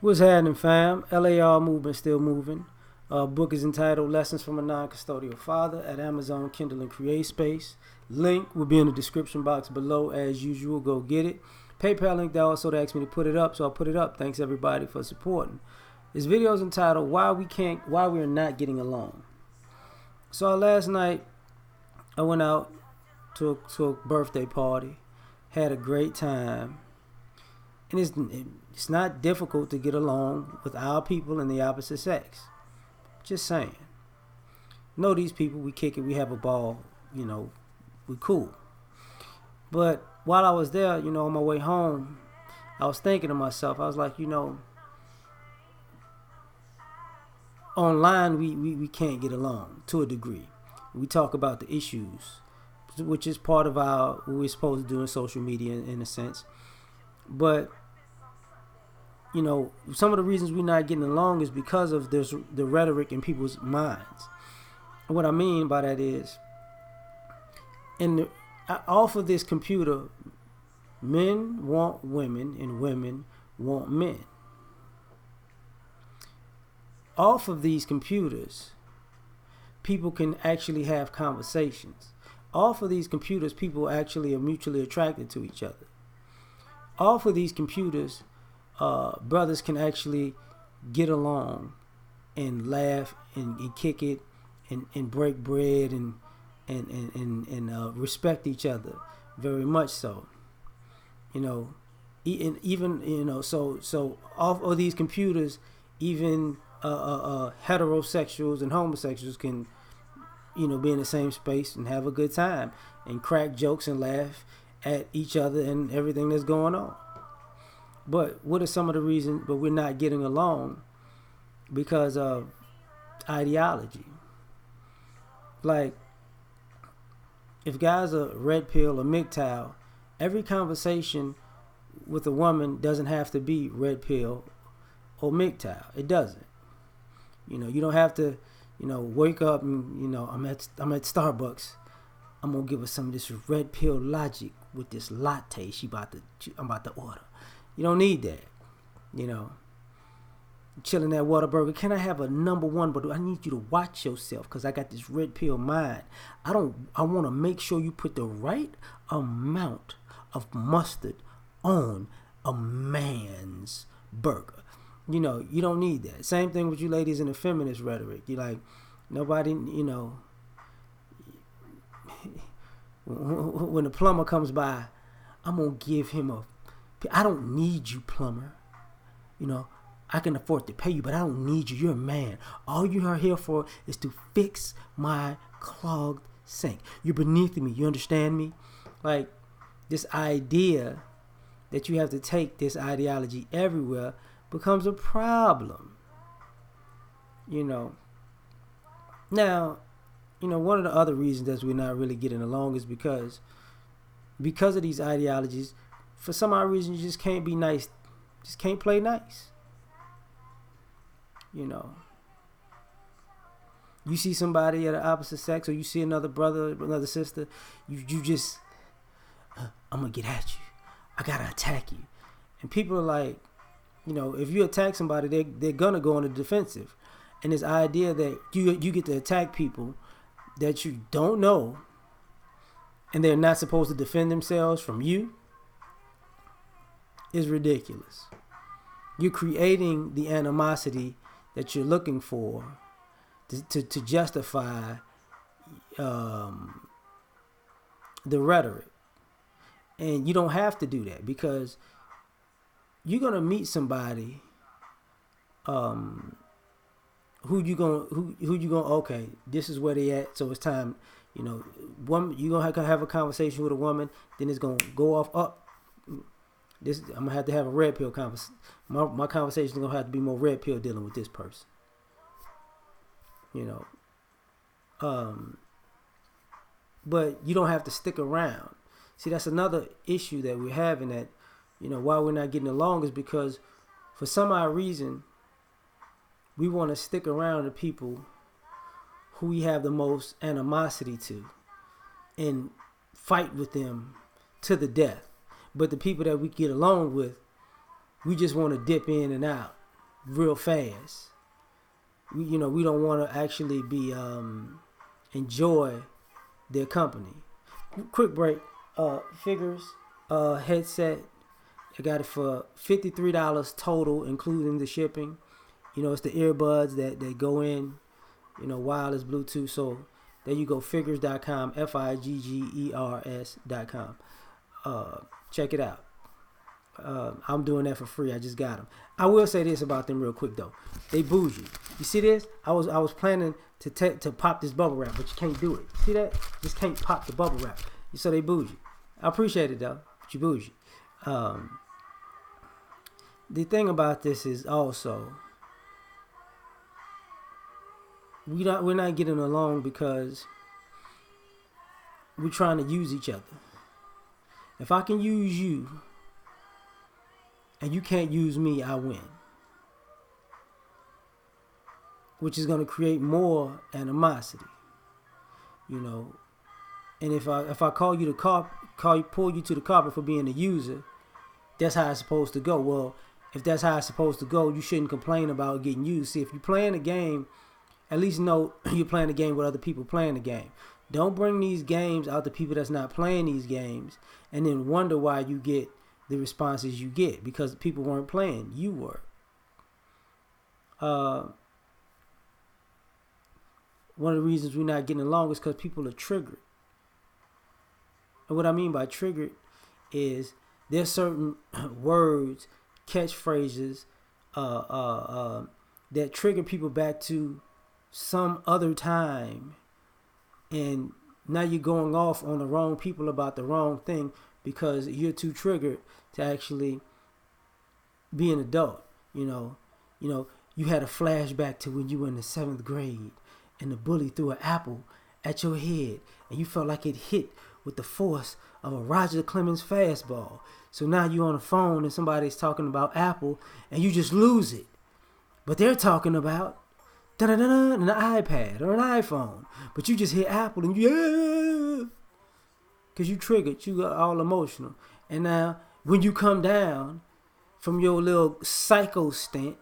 What's happening, fam? L.A.R. movement still moving. Book is entitled Lessons from a Non-Custodial Father at Amazon, Kindle, and Create Space. Link will be in the description box below as usual. Go get it. PayPal link that also asked me to put it up, so I'll put it up. Thanks everybody for supporting. This video is entitled Why We're Not Getting Along. So last night I went out to a birthday party, had a great time. And it's not difficult to get along with our people in the opposite sex. Just saying. Know these people, we kick it, we have a ball, we cool. But while I was there, on my way home, I was thinking to myself, I was like, online we can't get along to a degree. We talk about the issues, which is part of what we're supposed to do in social media in a sense. But some of the reasons we're not getting along is because of the rhetoric in people's minds. And what I mean by that is, off of this computer, men want women and women want men. Off of these computers, people can actually have conversations. Off of these computers, people actually are mutually attracted to each other. Off of these computers, brothers can actually get along and laugh and kick it and break bread and respect each other very much so. So off of these computers, even heterosexuals and homosexuals can be in the same space and have a good time and crack jokes and laugh at each other and everything that's going on. But what are some of the reasons but we're not getting along? Because of ideology. Like, if guys are red pill or MGTOW, every conversation with a woman doesn't have to be red pill or MGTOW. It doesn't. You don't have to, wake up and, I'm at Starbucks. I'm gonna give her some of this red pill logic with this latte I'm about to order. You don't need that. Chilling at Whataburger. Can I have a number one? But I need you to watch yourself because I got this red pill mind. I want to make sure you put the right amount of mustard on a man's burger. You don't need that. Same thing with you ladies in the feminist rhetoric. You like, nobody, when the plumber comes by, I'm going to give him I don't need you, plumber. I can afford to pay you, but I don't need you. You're a man. All you are here for is to fix my clogged sink. You're beneath me. You understand me? Like, this idea that you have to take this ideology everywhere becomes a problem. Now, one of the other reasons that we're not really getting along is because of these ideologies. For some odd reason, you just can't be nice. Just can't play nice. You see somebody of the opposite sex, or you see another brother, another sister, you just, I'm going to get at you. I got to attack you. And people are like, if you attack somebody, they're going to go on the defensive. And this idea that you get to attack people that you don't know, and they're not supposed to defend themselves from you, is ridiculous. You're creating the animosity that you're looking for to justify the rhetoric. And you don't have to do that because you're gonna meet somebody who you gonna okay, this is where they at, so it's time. Woman, you gonna have a conversation with a woman, then it's gonna go off up. I'm gonna have to have a red pill conversation. My conversation is gonna have to be more red pill dealing with this person. But you don't have to stick around. See, that's another issue that we're having. That why we're not getting along is because for some odd reason we want to stick around the people who we have the most animosity to and fight with them to the death. But the people that we get along with, we just want to dip in and out. real fast. We don't want to actually be enjoy their company. Quick break. Figures headset. I got it for $53 total, including the shipping. It's the earbuds that go in, wireless Bluetooth. So there you go, figures.com, figgers.com. Check it out. I'm doing that for free. I just got them. I will say this about them real quick though. They bougie. You see this? I was planning to pop this bubble wrap, but you can't do it. See that? Just can't pop the bubble wrap. So they bougie. I appreciate it though, but you bougie. The thing about this is also we're not getting along because we're trying to use each other. If I can use you and you can't use me, I win. Which is going to create more animosity. And if I pull you to the carpet for being a user, that's how it's supposed to go. Well, if that's how it's supposed to go, you shouldn't complain about getting used. See, if you're playing a game, at least know you're playing a game with other people playing the game. Don't bring these games out to people that's not playing these games and then wonder why you get the responses you get, because people weren't playing. You were. One of the reasons we're not getting along is because people are triggered. And what I mean by triggered is there's certain words, catchphrases that trigger people back to some other time, and now you're going off on the wrong people about the wrong thing because you're too triggered to actually be an adult. You had a flashback to when you were in the 7th grade and the bully threw an apple at your head and you felt like it hit with the force of a Roger Clemens fastball. So now you're on the phone and somebody's talking about Apple and you just lose it. But they're talking about an iPad or an iPhone. But you just hit Apple and because you triggered, you got all emotional. And now when you come down from your little psycho stint,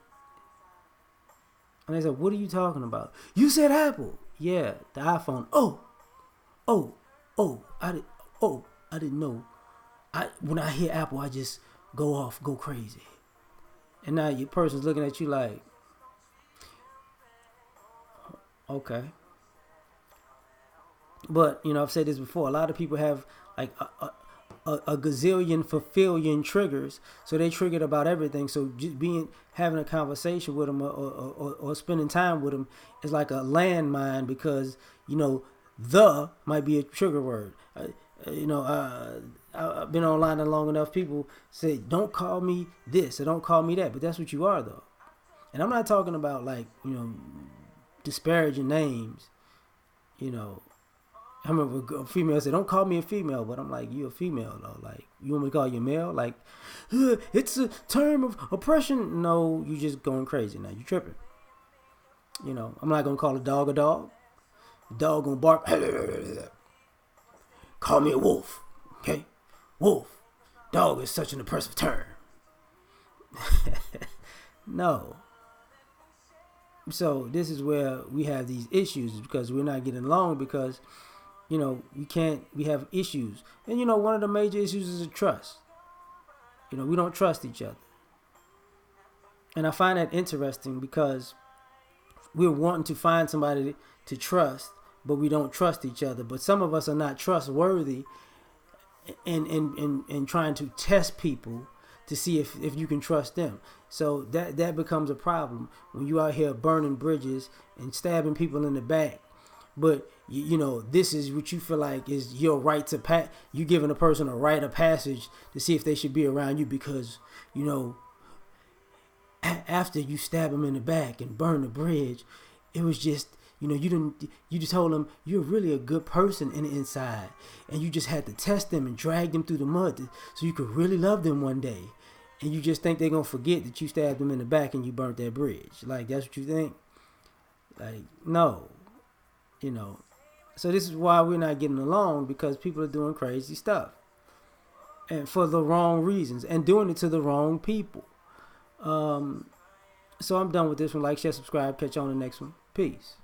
and they said, what are you talking about? You said Apple. Yeah, the iPhone. I didn't know. When I hear Apple, I just go crazy. And now your person's looking at you like, okay. But, I've said this before. A lot of people have like a gazillion fulfillion triggers. So they triggered about everything. So just having a conversation with them or spending time with them is like a landmine because, the might be a trigger word. I've been online long enough. People say, don't call me this or don't call me that. But that's what you are, though. And I'm not talking about like, disparaging names. I remember a female said, don't call me a female. But I'm like, you're a female, though. Like, you want me to call you a male? Like, it's a term of oppression. No, you just going crazy now. You tripping. I'm not going to call a dog a dog. The dog going to bark. Call me a wolf. Okay? Wolf. Dog is such an oppressive term. No. So this is where we have these issues because we're not getting along because, we have issues. And, one of the major issues is trust. We don't trust each other. And I find that interesting because we're wanting to find somebody to trust, but we don't trust each other. But some of us are not trustworthy in trying to test people to see if you can trust them. So that becomes a problem when you out here burning bridges and stabbing people in the back. But, this is what you feel like is your right to you giving a person a rite of passage to see if they should be around you because, after you stab them in the back and burn the bridge, it was just, you just told them you're really a good person in the inside. And you just had to test them and drag them through the mud so you could really love them one day. And you just think they're going to forget that you stabbed them in the back and you burnt that bridge. Like, that's what you think? Like, no. So this is why we're not getting along, because people are doing crazy stuff. And for the wrong reasons. And doing it to the wrong people. So I'm done with this one. Like, share, subscribe. Catch you on the next one. Peace.